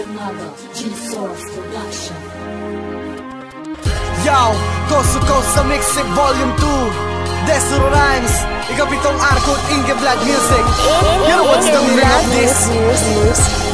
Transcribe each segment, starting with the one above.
another G-Source production. Yo, Coast to Coast sa Mixing Volume 2, Destro Rhymes, ikapitong Arcot Inge Blood Music. You know what's the meaning of this?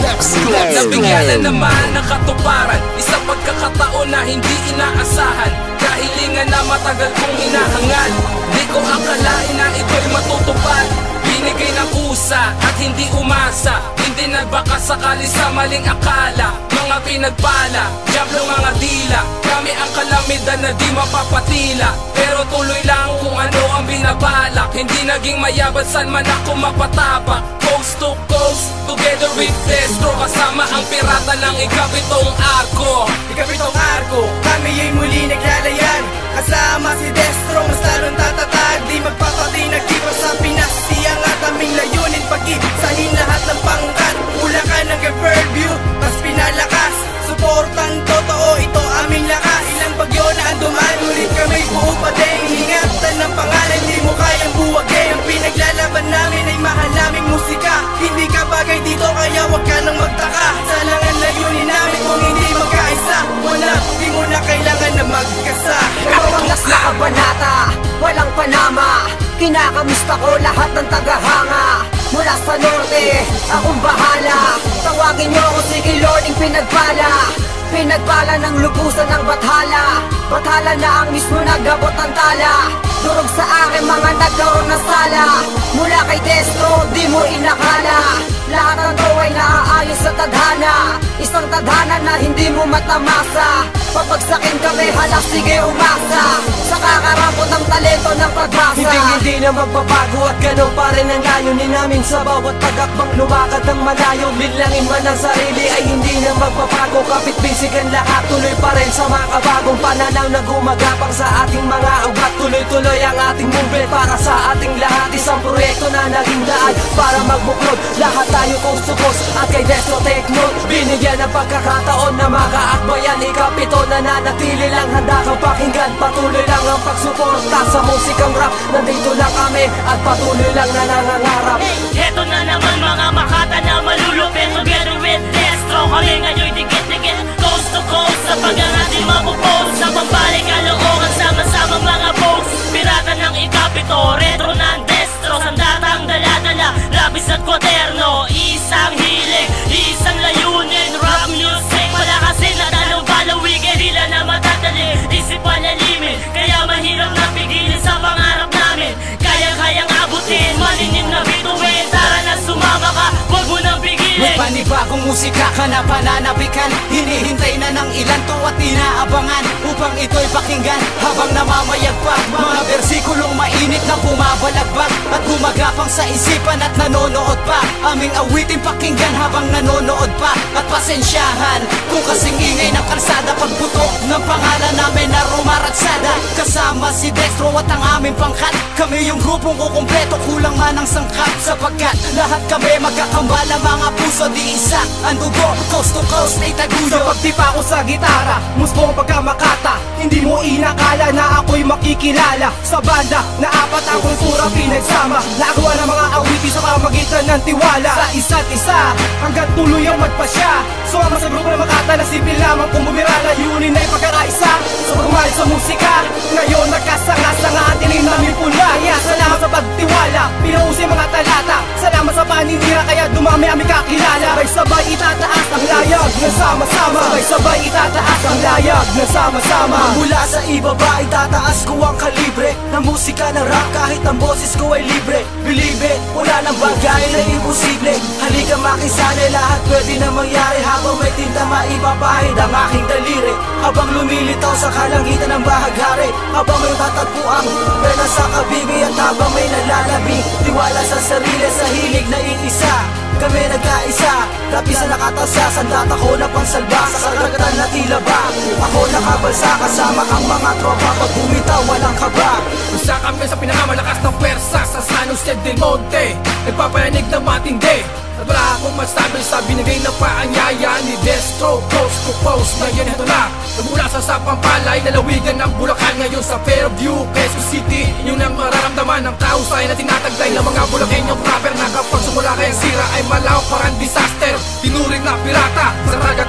Let's go. Nabigyan na naman ng katuparan, isang pagkakataon na hindi inaasahan. Kahilingan na matagal kong hinahangad, di ko akalain na ito'y matutupad. Binigay ng kusa at hindi umasa, hindi nagbaka sakali sa maling akala. Mga pinagpala, diablo mga dila, kami ang kalamidad na di mapapatila. Pero tuloy lang kung ano ang binabalak, hindi naging mayabad saan man ako mapatapak. Coast to coast, together with Destro, kasama ang pirata ng ikapitong arko. Ikapitong arko, kami ay muli naglalayan. Kasama si Destro, mas lalong tatatag. Di magpapatinag, di pa sa Pinas. Siyang at aming layunin, pag-ibsahin lahat ng pangkat. Bulacan hanggang Fairview, mas pinalakas. Suportang totoo, ito aming lakas. Ilang bagyo na ang dumaan, ulit kami buo pa din. Ingatan ng pangalan, di mo kayang buwagay. Ang pinaglalaban namin ay mahal naming musika. Hindi ka bagay dito, kaya wag ka nang magtaka. Salangan layunin namin kung hindi magkaisa. Wala, di mo na kailangan na magkasa. Kapangas na kabanata, walang panama. Kinakamusta ko lahat ng tagahanga. Mula sa norte, akong bahala. Tawagin niyo ako, sige Lording pinagpala. Pinagpala ng lubusan ng bathala. Bathala na ang mismo nagabot ng tala. Durog sa akin mga nagkaroon ng sala. Mula kay Destro, di mo inakala. Lahat ng to ay naaayos sa tadhana. Isang tadhana na hindi mo matamasa. Papagsakin kami, hala sige umasa. Sa kakarapot ng talento ng pagbasa. Hindi na magbabago at ganun pa rin ang layunin namin. Sa bawat pag-akbang lumakad ng malayo, bilangin man ang sarili ay hindi na magbabago. Kapit bisigan lahat, tuloy pa rin sa makabagong pananaw na gumagapang sa ating mga ugat. Tuloy-tuloy ang ating movement para sa ating lahat. Isang proyekto na naging daan para magbuklod. Lahat tayo coast to coast at kay Destro take note. Binigyan ng pagkakataon na makaakbayan. Ikapito nananatili lang, handa kang pakinggan. Patuloy lang ang pagsuporta sa musikang rap. Nandito lang kami at patuloy lang na nangangarap. Heto na naman mga makata na malulupit. Together with Destro, kami ngayon'y dikit-dikit. Coast to coast sa pag-anati mapupose. Sa pambalik kalookan, sama-sama mga folks. Pirata ng ikapito, retro ng Destro. Sandatang dala-dala, labis at kwaterno. Isang hilig, isang layunin. Rap music, palakasin at anong balawigin. Hila na matatali, isip palalimin. Kaya mahirap na pigilin sa pangarap namin. Kaya-kayang abutin, maninim na bituin. Tara na sumama ka, huwag mo nang pigilin. May panibagong musika ka na pananabikan. Hinihintay na ng ilan to at inaabangan upang ito'y pakinggan habang namamayagpag. Mga bersikulong mainit na bumabalagbag at gumagapang sa isipan at nanonood pa. Aming awitin pakinggan habang nanonood pa. At pasensyahan kung kasing ingay ng kalsada pagbutok ng pangalan namin na rumaratsada. Kasama si Destro at ang aming pangkat. Kami yung grupong kukumpleto, kulang man ang sangkap. Sapagkat lahat kami magkakambala, mga puso di isa. Ang dugo, coast to coast ay taguyo. Sa pagtipa ko sa gitara, musbo ang pagkamakata. Hindi mo inakala na ako'y makikilala. Sa banda na apat ang kultura pinagsama. Nagawa ng mga awiti sa pamagitan ng tiwala sa isa't isa, hanggang tuloy ang magpasya. Sumama sa grupo ng makata na simple lamang kung bumira. Layunin na ipagkakaisa sa pagmamahal sa musika. Ngayon nagkasanga-sanga at dilim namin pula. Kaya salamat sa pagtiwala, pinausin mga talata. Salamat sa paninira, kaya dumami aming kakilala. Sabay-sabay itataas ang layag na sama-sama. Sabay-sabay itataas ang layag na sama-sama. Mula sa ibaba itataas ko ang kalibre ng musika ng rap, kahit ang boses ko ay libre. Believe it, wala nang bagay na imposible. Halika makisali, lahat pwede na mangyari. Habang may tinta maipapahid ang aking daliri. Habang lumilitaw sa kalangitan ng bahaghari. Habang may tatagpuang pera sa kabibi. At habang may nalalabi, tiwala sa sarili, sa hilig na iisa. Kami nagkaisa, lapis na nakatasa. Sandata ko na pansalba sa karagatan na tila ba. Ako nakabalsa kasama ang mga tropa. Pag bumitaw walang kaba. Isa kami sa pinakamalakas ng pwersa sa San Jose del Monte. Nagpapayanig ng matindi at wala akong masabi sa binigay na paanyaya ni Destro. Coast to coast, ngayon ito na. Nagmula sa Sapampalay, lalawigan ng Bulacan. Ngayon sa Fairview, Quezon City. Yun ang mararamdaman ng kausay na tinataglay ng mga Bulakenyong rapper. Na kapag sumula kayang sira ay malawak parang disaster. Tinuring na pirata sa ragat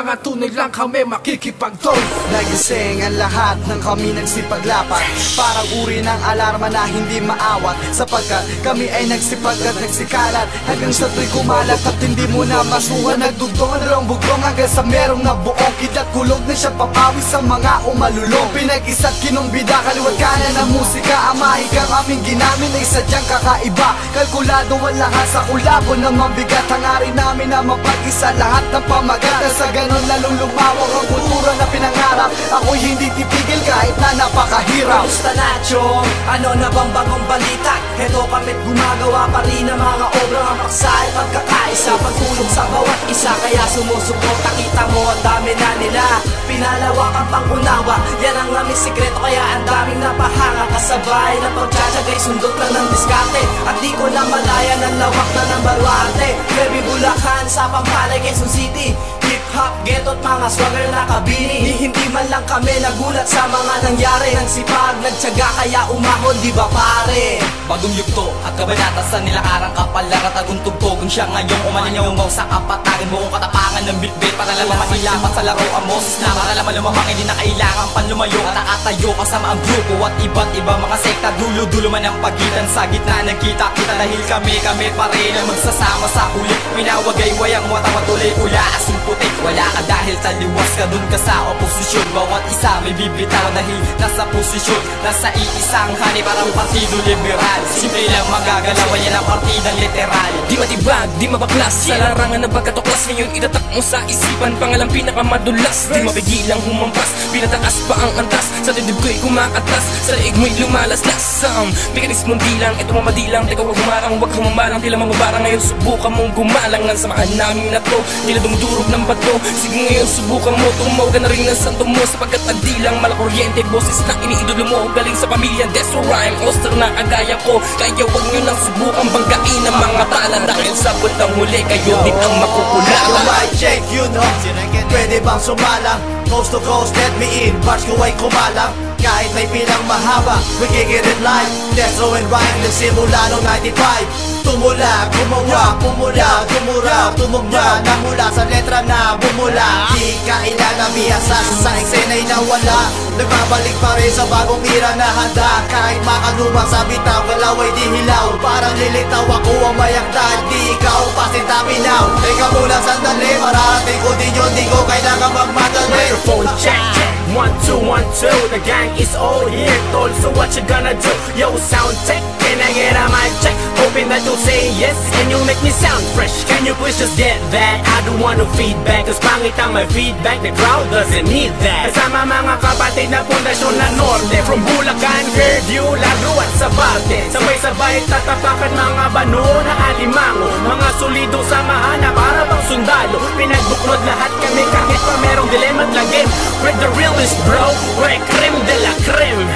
mga tunay lang kami makikipag-toast. Nagising ang lahat ng kami nagsipaglapat, parang uri ng alarma na hindi maawat, sapagkat kami ay nagsipag at nagsikalat hanggang sa to'y kumalat at hindi mo na masuha. Nagdugdong ang bugtong hanggang sa merong nabuong kilat kulog na siya papawi sa mga umalulong. Pinag-isa't kinumbida kaliwat kanan ng musika, ang mahikang aming ginamit ay sadyang kakaiba. Kalkulado ang lahat sa kulabo ng mabigat, hangarin namin na mapag-isa lahat ng pamagat. At sa ganon lalong lumawak ang kultura na pinangarap, ako'y hindi titigil kahit na napakahirap. Kamusta na chong? Ano na bang bagong balita? Heto kami't gumagawa pa rin ng mga obrang ang paksa ay pagkakaisa, pagtulong sa bawat isa, kaya sumusuporta. Kita mo ang dami na nila, pinalawak ang pangunawa, yan ang aming sikreto, kaya ang daming napahanga. Kasabay na pagtsatsyagay, sundot lang ng diskarte, at di ko na malaya ng lawak na ng baluarte. Baby Bulacan sa Pampalay, Quezon City, hip-hop, ghetto at mga swagger na kabini. Hindi man lang kami nagulat sa mga nangyari, nang sipag, nagtyaga kaya umahon, di ba pare? Bagong yugto at kabanata sa nilakarang kapalaran, taguntugtugon siya ngayong umalingaw sa kapatagan. Buong katapangan ng bitbit para lang mahilapat sa laro ang Moses na para lang lumamang, hindi na kailangan panlumayo at nakatayo kasama ang grupo at iba't iba mga sekta. Dulo-dulo man ang pagitan, sa gitna nagkita-kita dahil kami pa rin ang magsasama sa huli. Minawagay wayang mata matuloy pula asin puti. Wala ka dahil taliwas ka, dun ka sa oposisyon. Bawat isa may bibitaw dahil nasa posisyon, nasa iisang hani parang partido liberal. Simple lang magagalawan yan ang partidang literal. Di matibag, di mabaklas, sa larangan ng pagkatuklas. Ngayon itatak mo sa isipan, pangalang pinakamadulas. Di mapigilang humampas, pinataas pa ang antas. Sa dibdib ko'y kumakatas, sa leeg mo'y lumalaslas. Mekanismong dilang, ito mamadilang. Teka huwag humarang, huwag humamarang, tila mababarang. Ngayon subukan mong gumalang, ang samahan namin na to, tila dumudurog ng bato. Sige ngayon subukan mo, tumawag na rin ng santo mo, sapagkat agdilang malakuryente. Boses na iniidolo mo, galing sa pamilya Destro Rhyme, Oster na kagaya ko. Kaya huwag nyo nang subukan banggain ang mga tala, dahil sa puntang huli kayo din ang makukulata. Yung mic check, you know, pwede bang sumalang? Coast to coast, let me in, bars ko ay kumalang. Kahit may pilang mahaba, we kick it live. Destro and Rhyme, nagsimula noong 95. Tumula, gumawa, pumula, tumura, tumugma, namula sa letra na bumula. Di kailangan bihasa, sa eksena'y nawala. Nagbabalik pa rin sa bagong era na handa. Kahit makaluma sa bitaw, galaw ay di hilaw. Parang lilitaw ako ang mayakdad, di ikaw pasintaminaw. Teka muna sandali, mararating ko din yun, di ko kailangan magmadali. Microphone check, 1, 2, 1, 2. The gang is all here, tol, so what you gonna do? Yo, sound check, can I get a mic check? Hoping that you'll say yes, and you'll make me sound fresh. Can you please just get that? I don't want no feedback, cause pangit ang my feedback. The crowd doesn't need that. Kasama mga kapatid na pundasyon na norte, from Bulacan, Fairview, Lagro at Sabate. Sabay-sabay tatapakan mga bano na alimango, mga solidong samahan na para bang sundalo. Pinagbuklod lahat kami kahit pa merong dilema at lagim. We're the realest bro, we're creme de la creme.